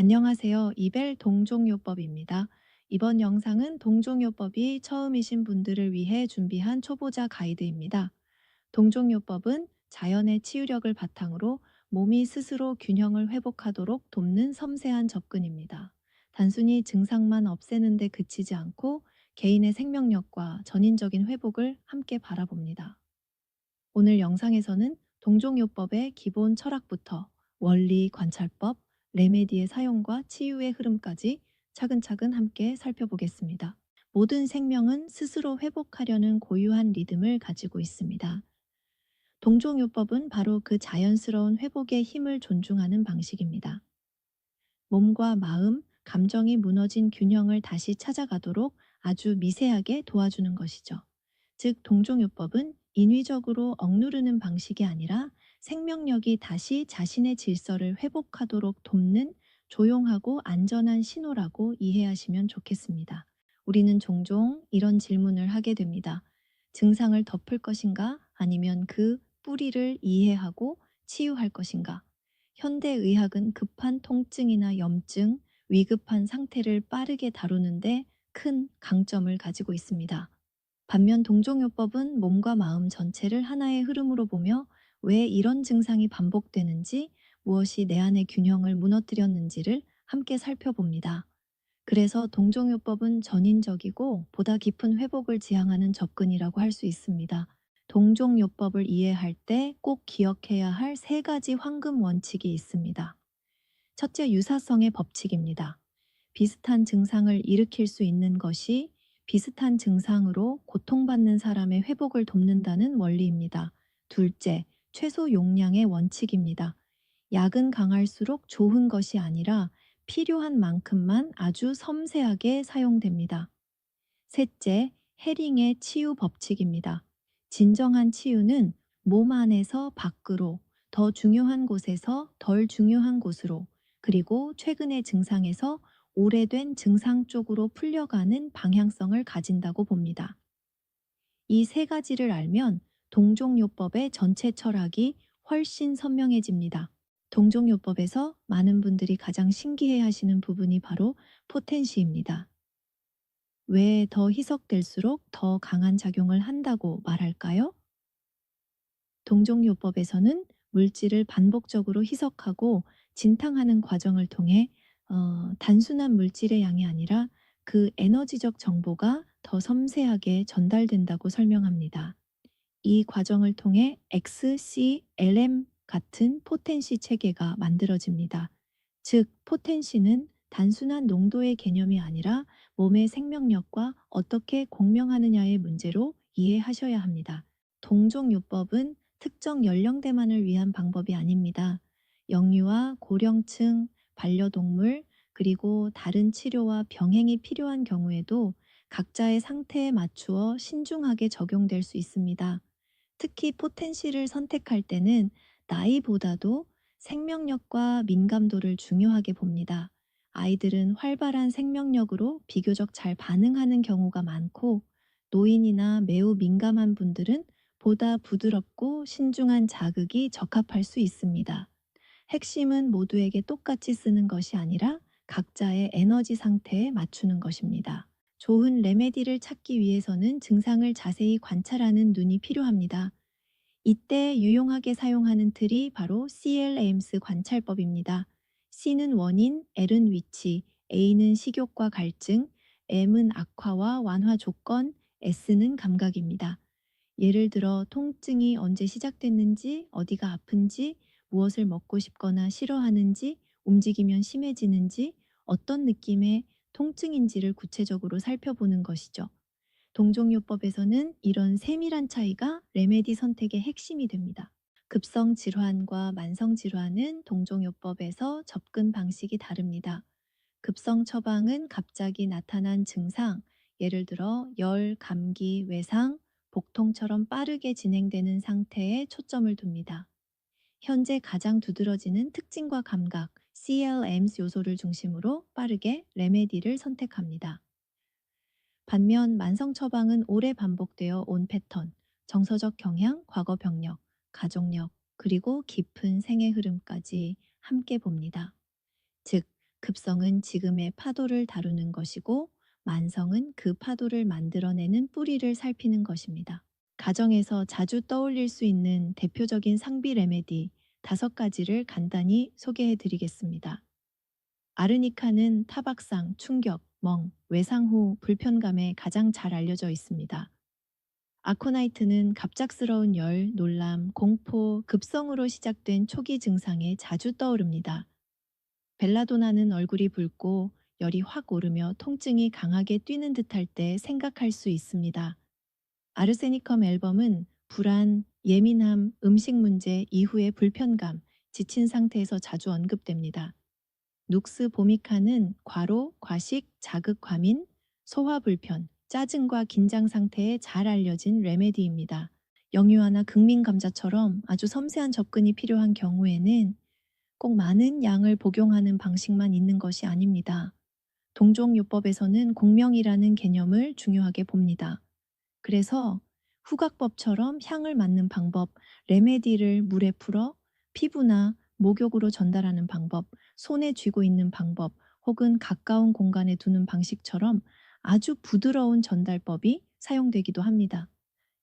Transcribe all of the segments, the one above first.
안녕하세요. 이벨 동종요법입니다. 이번 영상은 동종요법이 처음이신 분들을 위해 준비한 초보자 가이드입니다. 동종요법은 자연의 치유력을 바탕으로 몸이 스스로 균형을 회복하도록 돕는 섬세한 접근입니다. 단순히 증상만 없애는 데 그치지 않고 개인의 생명력과 전인적인 회복을 함께 바라봅니다. 오늘 영상에서는 동종요법의 기본 철학부터 원리, 관찰법, 레메디의 사용과 치유의 흐름까지 차근차근 함께 살펴보겠습니다. 모든 생명은 스스로 회복하려는 고유한 리듬을 가지고 있습니다. 동종요법은 바로 그 자연스러운 회복의 힘을 존중하는 방식입니다. 몸과 마음, 감정이 무너진 균형을 다시 찾아가도록 아주 미세하게 도와주는 것이죠. 즉, 동종요법은 인위적으로 억누르는 방식이 아니라 생명력이 다시 자신의 질서를 회복하도록 돕는 조용하고 안전한 신호라고 이해하시면 좋겠습니다. 우리는 종종 이런 질문을 하게 됩니다. 증상을 덮을 것인가? 아니면 그 뿌리를 이해하고 치유할 것인가? 현대의학은 급한 통증이나 염증, 위급한 상태를 빠르게 다루는데 큰 강점을 가지고 있습니다. 반면 동종요법은 몸과 마음 전체를 하나의 흐름으로 보며 왜 이런 증상이 반복되는지, 무엇이 내 안의 균형을 무너뜨렸는지를 함께 살펴봅니다. 그래서 동종요법은 전인적이고 보다 깊은 회복을 지향하는 접근이라고 할 수 있습니다. 동종요법을 이해할 때 꼭 기억해야 할 세 가지 황금 원칙이 있습니다. 첫째, 유사성의 법칙입니다. 비슷한 증상을 일으킬 수 있는 것이 비슷한 증상으로 고통받는 사람의 회복을 돕는다는 원리입니다. 둘째, 최소 용량의 원칙입니다. 약은 강할수록 좋은 것이 아니라 필요한 만큼만 아주 섬세하게 사용됩니다. 셋째, 해링의 치유 법칙입니다. 진정한 치유는 몸 안에서 밖으로, 더 중요한 곳에서 덜 중요한 곳으로, 그리고 최근의 증상에서 오래된 증상 쪽으로 풀려가는 방향성을 가진다고 봅니다. 이 세 가지를 알면 동종요법의 전체 철학이 훨씬 선명해집니다. 동종요법에서 많은 분들이 가장 신기해 하시는 부분이 바로 포텐시입니다. 왜 더 희석될수록 더 강한 작용을 한다고 말할까요? 동종요법에서는 물질을 반복적으로 희석하고 진탕하는 과정을 통해 단순한 물질의 양이 아니라 그 에너지적 정보가 더 섬세하게 전달된다고 설명합니다. 이 과정을 통해 XCLM 같은 포텐시 체계가 만들어집니다. 즉, 포텐시는 단순한 농도의 개념이 아니라 몸의 생명력과 어떻게 공명하느냐의 문제로 이해하셔야 합니다. 동종요법은 특정 연령대만을 위한 방법이 아닙니다. 영유아, 고령층, 반려동물, 그리고 다른 치료와 병행이 필요한 경우에도 각자의 상태에 맞추어 신중하게 적용될 수 있습니다. 특히 포텐시를 선택할 때는 나이보다도 생명력과 민감도를 중요하게 봅니다. 아이들은 활발한 생명력으로 비교적 잘 반응하는 경우가 많고, 노인이나 매우 민감한 분들은 보다 부드럽고 신중한 자극이 적합할 수 있습니다. 핵심은 모두에게 똑같이 쓰는 것이 아니라 각자의 에너지 상태에 맞추는 것입니다. 좋은 레메디를 찾기 위해서는 증상을 자세히 관찰하는 눈이 필요합니다. 이때 유용하게 사용하는 틀이 바로 CLAMS 관찰법입니다. C는 원인, L은 위치, A는 식욕과 갈증, M은 악화와 완화 조건, S는 감각입니다. 예를 들어 통증이 언제 시작됐는지, 어디가 아픈지, 무엇을 먹고 싶거나 싫어하는지, 움직이면 심해지는지, 어떤 느낌의 통증인지를 구체적으로 살펴보는 것이죠. 동종요법에서는 이런 세밀한 차이가 레메디 선택의 핵심이 됩니다. 급성 질환과 만성 질환은 동종요법에서 접근 방식이 다릅니다. 급성 처방은 갑자기 나타난 증상, 예를 들어 열, 감기, 외상, 복통처럼 빠르게 진행되는 상태에 초점을 둡니다. 현재 가장 두드러지는 특징과 감각, CLMS 요소를 중심으로 빠르게 레메디를 선택합니다. 반면 만성 처방은 오래 반복되어 온 패턴, 정서적 경향, 과거 병력, 가족력, 그리고 깊은 생애 흐름까지 함께 봅니다. 즉, 급성은 지금의 파도를 다루는 것이고, 만성은 그 파도를 만들어내는 뿌리를 살피는 것입니다. 가정에서 자주 떠올릴 수 있는 대표적인 상비 레메디 5가지를 간단히 소개해 드리겠습니다. 아르니카는 타박상, 충격, 멍, 외상 후 불편감에 가장 잘 알려져 있습니다. 아코나이트는 갑작스러운 열, 놀람, 공포, 급성으로 시작된 초기 증상에 자주 떠오릅니다. 벨라도나는 얼굴이 붉고 열이 확 오르며 통증이 강하게 뛰는 듯할 때 생각할 수 있습니다. 아르세니컴 앨범은 불안, 예민함, 음식 문제 이후의 불편감, 지친 상태에서 자주 언급됩니다. 눅스 보미카는 과로, 과식, 자극 과민, 소화 불편, 짜증과 긴장 상태에 잘 알려진 레메디입니다. 영유아나 극민 감자처럼 아주 섬세한 접근이 필요한 경우에는 꼭 많은 양을 복용하는 방식만 있는 것이 아닙니다. 동종요법에서는 공명이라는 개념을 중요하게 봅니다. 그래서 후각법처럼 향을 맡는 방법, 레메디를 물에 풀어 피부나 목욕으로 전달하는 방법, 손에 쥐고 있는 방법, 혹은 가까운 공간에 두는 방식처럼 아주 부드러운 전달법이 사용되기도 합니다.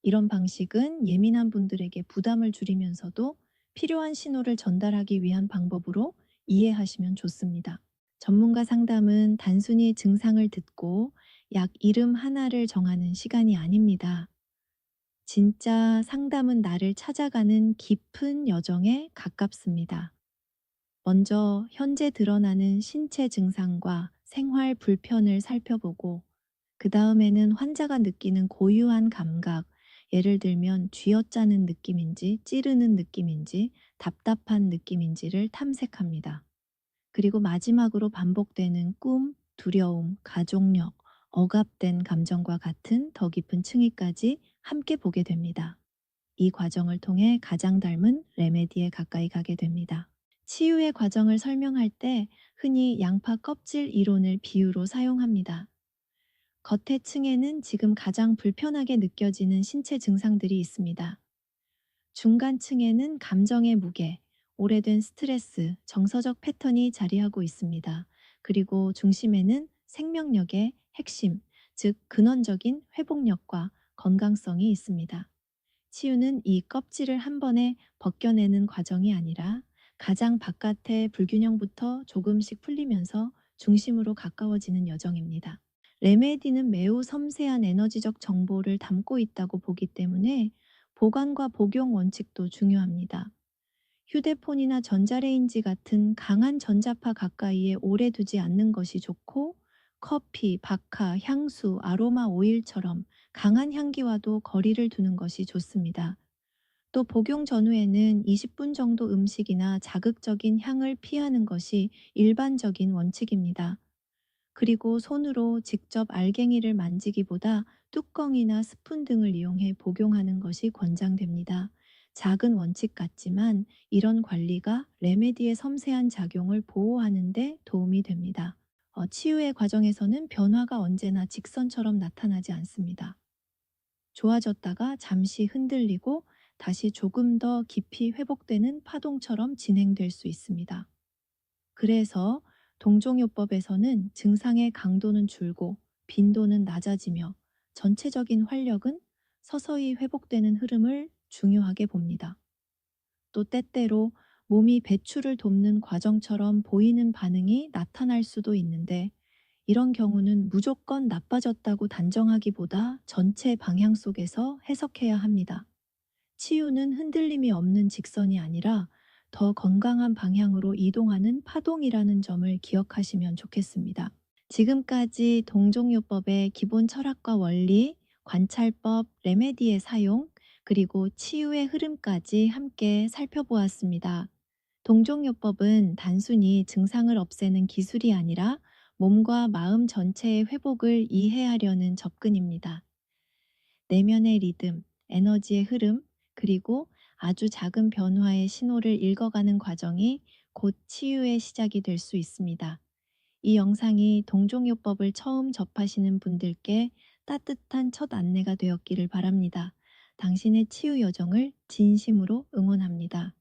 이런 방식은 예민한 분들에게 부담을 줄이면서도 필요한 신호를 전달하기 위한 방법으로 이해하시면 좋습니다. 전문가 상담은 단순히 증상을 듣고 약 이름 하나를 정하는 시간이 아닙니다. 진짜 상담은 나를 찾아가는 깊은 여정에 가깝습니다. 먼저 현재 드러나는 신체 증상과 생활 불편을 살펴보고, 그 다음에는 환자가 느끼는 고유한 감각, 예를 들면 쥐어짜는 느낌인지 찌르는 느낌인지 답답한 느낌인지를 탐색합니다. 그리고 마지막으로 반복되는 꿈, 두려움, 가족력, 억압된 감정과 같은 더 깊은 층위까지 함께 보게 됩니다. 이 과정을 통해 가장 닮은 레메디에 가까이 가게 됩니다. 치유의 과정을 설명할 때 흔히 양파 껍질 이론을 비유로 사용합니다. 겉의 층에는 지금 가장 불편하게 느껴지는 신체 증상들이 있습니다. 중간층에는 감정의 무게, 오래된 스트레스, 정서적 패턴이 자리하고 있습니다. 그리고 중심에는 생명력의 핵심, 즉 근원적인 회복력과 건강성이 있습니다. 치유는 이 껍질을 한 번에 벗겨내는 과정이 아니라 가장 바깥의 불균형부터 조금씩 풀리면서 중심으로 가까워지는 여정입니다. 레메디는 매우 섬세한 에너지적 정보를 담고 있다고 보기 때문에 보관과 복용 원칙도 중요합니다. 휴대폰이나 전자레인지 같은 강한 전자파 가까이에 오래 두지 않는 것이 좋고, 커피, 바카, 향수, 아로마 오일처럼 강한 향기와도 거리를 두는 것이 좋습니다. 또 복용 전후에는 20분 정도 음식이나 자극적인 향을 피하는 것이 일반적인 원칙입니다. 그리고 손으로 직접 알갱이를 만지기보다 뚜껑이나 스푼 등을 이용해 복용하는 것이 권장됩니다. 작은 원칙 같지만 이런 관리가 레메디의 섬세한 작용을 보호하는 데 도움이 됩니다. 치유의 과정에서는 변화가 언제나 직선처럼 나타나지 않습니다. 좋아졌다가 잠시 흔들리고 다시 조금 더 깊이 회복되는 파동처럼 진행될 수 있습니다. 그래서 동종요법에서는 증상의 강도는 줄고 빈도는 낮아지며 전체적인 활력은 서서히 회복되는 흐름을 중요하게 봅니다. 또 때때로 몸이 배출을 돕는 과정처럼 보이는 반응이 나타날 수도 있는데, 이런 경우는 무조건 나빠졌다고 단정하기보다 전체 방향 속에서 해석해야 합니다. 치유는 흔들림이 없는 직선이 아니라 더 건강한 방향으로 이동하는 파동이라는 점을 기억하시면 좋겠습니다. 지금까지 동종요법의 기본 철학과 원리, 관찰법, 레메디의 사용, 그리고 치유의 흐름까지 함께 살펴보았습니다. 동종요법은 단순히 증상을 없애는 기술이 아니라 몸과 마음 전체의 회복을 이해하려는 접근입니다. 내면의 리듬, 에너지의 흐름, 그리고 아주 작은 변화의 신호를 읽어가는 과정이 곧 치유의 시작이 될 수 있습니다. 이 영상이 동종요법을 처음 접하시는 분들께 따뜻한 첫 안내가 되었기를 바랍니다. 당신의 치유 여정을 진심으로 응원합니다.